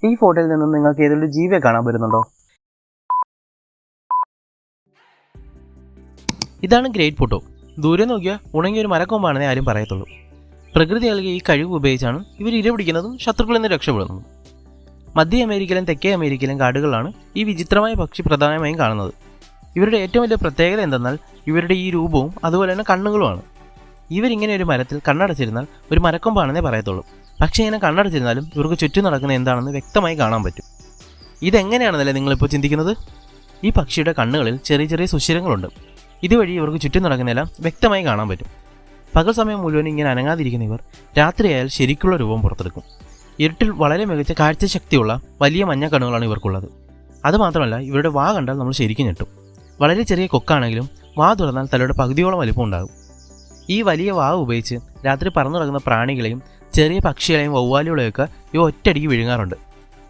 ഈ ഫോട്ടോയിൽ നിന്നും നിങ്ങൾക്ക് ഏതെങ്കിലും ജീവിയെ കാണാൻ പറ്റുന്നുണ്ടോ? ഇതാണ് ഗ്രേറ്റ് പ്ലൂട്ടോ. ദൂരെ നോക്കിയാൽ ഉണങ്ങിയ ഒരു മരക്കൊമ്പാണെന്നേ ആരും പറയത്തുള്ളൂ. പ്രകൃതി നൽകിയ ഈ കഴിവ് ഉപയോഗിച്ചാണ് ഇവർ ഇരപിടിക്കുന്നതും ശത്രുക്കളിൽ നിന്ന് രക്ഷപ്പെടുന്നതും. മധ്യ അമേരിക്കയിലും തെക്കേ അമേരിക്കയിലും കാടുകളാണ് ഈ വിചിത്രമായ പക്ഷി പ്രധാനമായും കാണുന്നത്. ഇവരുടെ ഏറ്റവും വലിയ പ്രത്യേകത എന്തെന്നാൽ ഇവരുടെ ഈ രൂപവും അതുപോലെ തന്നെ കണ്ണുകളുമാണ്. ഇവരിങ്ങനെ ഒരു മരത്തിൽ കണ്ണടച്ചിരുന്നാൽ ഒരു മരക്കൊമ്പാണെന്നേ പറയത്തുള്ളൂ. പക്ഷേ ഇങ്ങനെ കണ്ണടച്ചിരുന്നാലും ഇവർക്ക് ചുറ്റും നടക്കുന്ന എന്താണെന്ന് വ്യക്തമായി കാണാൻ പറ്റും. ഇതെങ്ങനെയാണെന്നല്ലേ നിങ്ങളിപ്പോൾ ചിന്തിക്കുന്നത്? ഈ പക്ഷിയുടെ കണ്ണുകളിൽ ചെറിയ ചെറിയ സുഷിരങ്ങളുണ്ട്. ഇതുവഴി ഇവർക്ക് ചുറ്റും നടക്കുന്നതെല്ലാം വ്യക്തമായി കാണാൻ പറ്റും. പകൽ സമയം മുഴുവൻ ഇങ്ങനെ അനങ്ങാതിരിക്കുന്ന ഇവർ രാത്രിയായാൽ ശരിക്കുള്ള രൂപം പുറത്തെടുക്കും. ഇരുട്ടിൽ വളരെ മികച്ച കാഴ്ചശക്തിയുള്ള വലിയ മഞ്ഞ കണ്ണുകളാണ് ഇവർക്കുള്ളത്. അതുമാത്രമല്ല ഇവരുടെ വാ കണ്ടാൽ നമ്മൾ ശരിക്കും ഞെട്ടും. വളരെ ചെറിയ കൊക്കാണെങ്കിലും വാ തുറന്നാൽ തലയുടെ പകുതിയോളം വലിപ്പം ഉണ്ടാകും. ഈ വലിയ വാ ഉപയോഗിച്ച് രാത്രി പറന്നു നടക്കുന്ന പ്രാണികളെയും ചെറിയ പക്ഷികളെയും വവ്വാലുകളെയൊക്കെ ഇവ ഒറ്റയടിക്ക് വിഴുങ്ങാറുണ്ട്.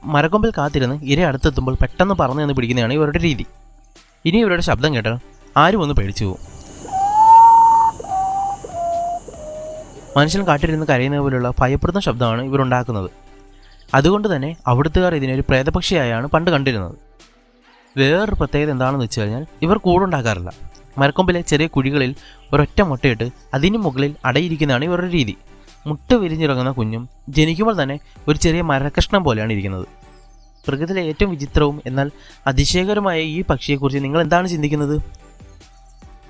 മരക്കൊമ്പിൽ കാത്തിരുന്ന് ഇര അടുത്തെത്തുമ്പോൾ പെട്ടെന്ന് പറന്നു നിന്ന് പിടിക്കുന്നതാണ് ഇവരുടെ രീതി. ഇനി ഇവരുടെ ശബ്ദം കേട്ടാൽ ആരും ഒന്ന് പേടിച്ചു പോകും. മനുഷ്യൻ കാട്ടിരുന്ന് കരയുന്നത് പോലുള്ള ഭയപ്പെടുന്ന ശബ്ദമാണ് ഇവരുണ്ടാക്കുന്നത്. അതുകൊണ്ട് തന്നെ അവിടുത്തുകാർ ഇതിനൊരു പ്രേതപക്ഷിയായാണ് പണ്ട് കണ്ടിരുന്നത്. വേറൊരു പ്രത്യേകത എന്താണെന്ന് വെച്ച് കഴിഞ്ഞാൽ ഇവർ കൂടുണ്ടാക്കാറില്ല. മരക്കൊമ്പിലെ ചെറിയ കുഴികളിൽ ഒരൊറ്റ മുട്ടയിട്ട് അതിനു മുകളിൽ അടയിരിക്കുന്നതാണ് ഇവരുടെ രീതി. മുട്ട വിരിഞ്ഞിറങ്ങുന്ന കുഞ്ഞും ജനിക്കുമ്പോൾ തന്നെ ഒരു ചെറിയ മരക്കഷ്ണം പോലെയാണ് ഇരിക്കുന്നത്. പ്രകൃതിയിലെ ഏറ്റവും വിചിത്രവും എന്നാൽ അതിശയകരമായ ഈ പക്ഷിയെക്കുറിച്ച് നിങ്ങൾ എന്താണ് ചിന്തിക്കുന്നത്?